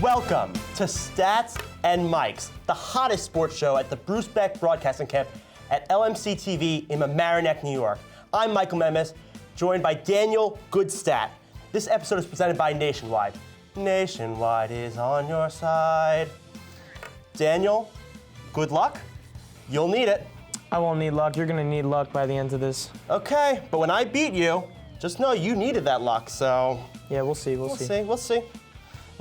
Welcome to Stats and Mics, the hottest sports show at the Bruce Beck Broadcasting Camp at LMC TV in Mamaroneck, New York. I'm Michael Memes, joined by Daniel Goodstadt. This episode is presented by Nationwide. Nationwide is on your side. Daniel, good luck. You'll need it. I won't need luck. You're going to need luck by the end of this. Okay, but when I beat you, just know you needed that luck, so... Yeah, we'll see. We'll see.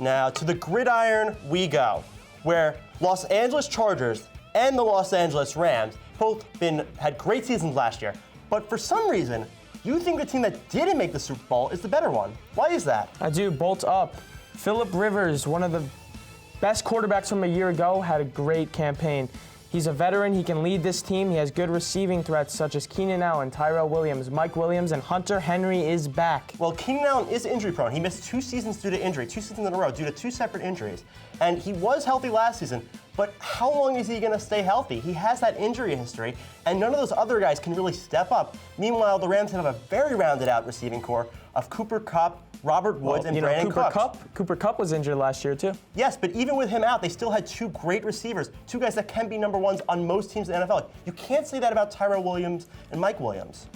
Now, to the gridiron we go, where Los Angeles Chargers and the Los Angeles Rams both had great seasons last year. But for some reason, you think the team that didn't make the Super Bowl is the better one. Why is that? I do. Bolt up. Phillip Rivers, one of the best quarterbacks from a year ago, had a great campaign. He's a veteran. He can lead this team. He has good receiving threats such as Keenan Allen, Tyrell Williams, Mike Williams, and Hunter Henry is back. Well, Keenan Allen is injury prone. He missed 2 seasons due to injury, 2 seasons in a row due to 2 separate injuries. And he was healthy last season, but how long is he going to stay healthy? He has that injury history, and none of those other guys can really step up. Meanwhile, the Rams have a very rounded out receiving core of Cooper Kupp, Robert Woods, and Brandon Cooks. Cooper Kupp was injured last year, too. Yes, but even with him out, they still had 2 great receivers, 2 guys that can be number ones on most teams in the NFL. You can't say that about Tyrell Williams and Mike Williams.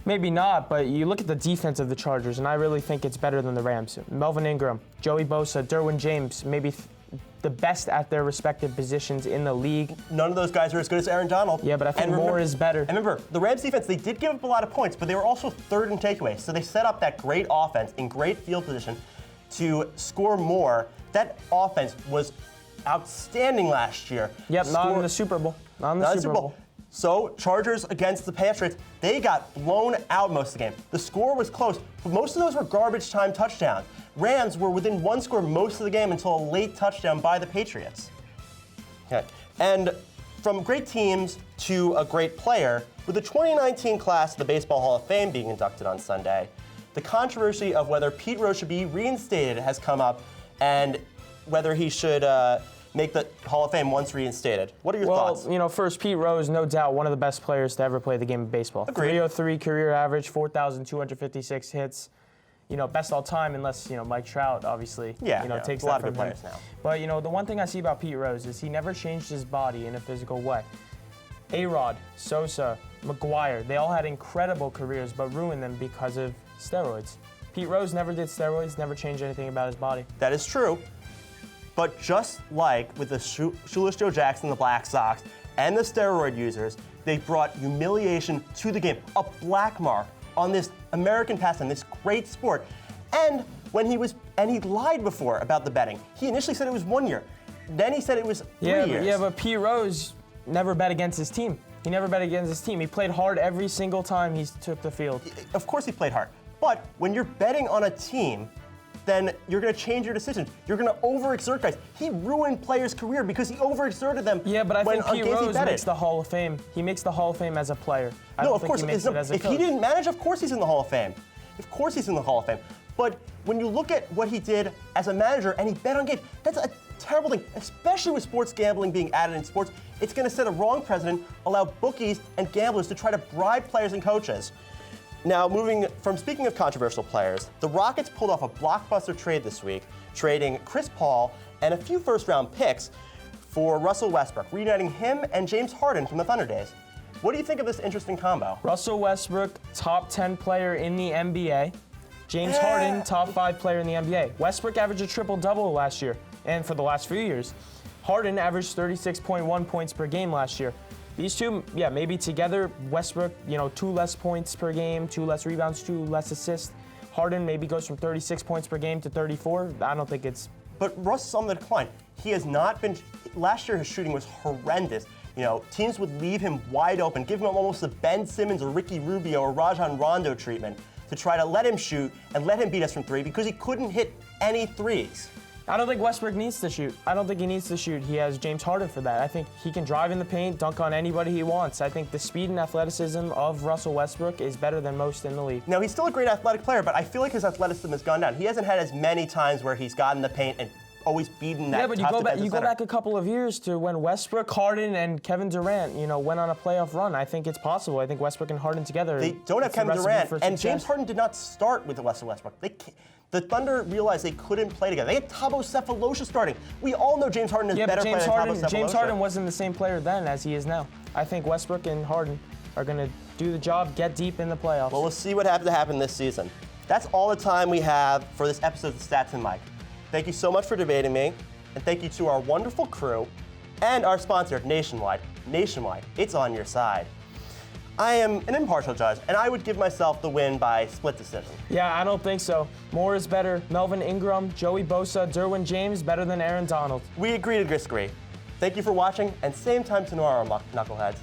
Maybe not, but you look at the defense of the Chargers, and I really think it's better than the Rams. Melvin Ingram, Joey Bosa, Derwin James, maybe the best at their respective positions in the league. None of those guys are as good as Aaron Donald. Yeah, but I think more is better. And remember, the Rams defense, they did give up a lot of points, but they were also third in takeaways. So they set up that great offense in great field position to score more. That offense was outstanding last year. Yep, not in the Super Bowl. Not in the Super Bowl. So Chargers against the Patriots, they got blown out most of the game. The score was close, but most of those were garbage time touchdowns. Rams were within 1 score most of the game until a late touchdown by the Patriots. Okay. And from great teams to a great player, with the 2019 class of the Baseball Hall of Fame being inducted on Sunday, the controversy of whether Pete Rose should be reinstated has come up, and whether he should make the Hall of Fame once reinstated. What are your thoughts? Well, first, Pete Rose, no doubt one of the best players to ever play the game of baseball. Agreed. 303 career average, 4,256 hits. Best all time, unless, Mike Trout, obviously, takes a lot that of good from him. players now. But, the one thing I see about Pete Rose is he never changed his body in a physical way. A-Rod, Sosa, McGuire, they all had incredible careers, but ruined them because of steroids. Pete Rose never did steroids, never changed anything about his body. That is true. But just like with the Shoeless Joe Jackson, the Black Sox, and the steroid users, they brought humiliation to the game, a black mark on this American pastime, this great sport. And he lied before about the betting. He initially said it was 1 year. Then he said it was 3 years. Yeah, but Pete Rose never bet against his team. He never bet against his team. He played hard every single time he took the field. Of course he played hard. But when you're betting on a team, then you're going to change your decisions. You're going to overexert guys. He ruined players' career because he overexerted them. Yeah, but I think Pete Rose makes the Hall of Fame. He makes the Hall of Fame as a player. No, of course. If he didn't manage, of course he's in the Hall of Fame. Of course he's in the Hall of Fame. But when you look at what he did as a manager and he bet on games, that's a terrible thing, especially with sports gambling being added in sports. It's going to set a wrong precedent, allow bookies and gamblers to try to bribe players and coaches. Now, speaking of controversial players, the Rockets pulled off a blockbuster trade this week, trading Chris Paul and a few first-round picks for Russell Westbrook, reuniting him and James Harden from the Thunder days. What do you think of this interesting combo? Russell Westbrook, top 10 player in the NBA. James Harden, top 5 player in the NBA. Westbrook averaged a triple-double last year, and for the last few years. Harden averaged 36.1 points per game last year. These two, maybe together, Westbrook, 2 less points per game, 2 less rebounds, 2 less assists. Harden maybe goes from 36 points per game to 34. I don't think it's... But Russ is on the decline. He has not been... Last year, his shooting was horrendous. Teams would leave him wide open, give him almost a Ben Simmons or Ricky Rubio or Rajon Rondo treatment to try to let him shoot and let him beat us from 3 because he couldn't hit any threes. I don't think Westbrook needs to shoot. I don't think he needs to shoot. He has James Harden for that. I think he can drive in the paint, dunk on anybody he wants. I think the speed and athleticism of Russell Westbrook is better than most in the league. Now, he's still a great athletic player, but I feel like his athleticism has gone down. He hasn't had as many times where he's gotten in the paint and always beaten that Yeah, but top defensive you go center. back a couple of years to when Westbrook, Harden, and Kevin Durant, went on a playoff run. I think it's possible. I think Westbrook and Harden together. They don't have it's a Kevin recipe Durant, for and success. James Harden did not start with Russell Westbrook. The Thunder realized they couldn't play together. They had Thabo Sefolosha starting. We all know James Harden is Yeah, better but player than Thabo Sefolosha. James Harden wasn't the same player then as he is now. I think Westbrook and Harden are going to do the job, get deep in the playoffs. Well, we'll see what happens to happen this season. That's all the time we have for this episode of Stats and Mike. Thank you so much for debating me, and thank you to our wonderful crew and our sponsor, Nationwide. Nationwide, it's on your side. I am an impartial judge, and I would give myself the win by split decision. Yeah, I don't think so. More is better. Melvin Ingram, Joey Bosa, Derwin James, better than Aaron Donald. We agree to disagree. Thank you for watching, and same time tomorrow, Knuckleheads.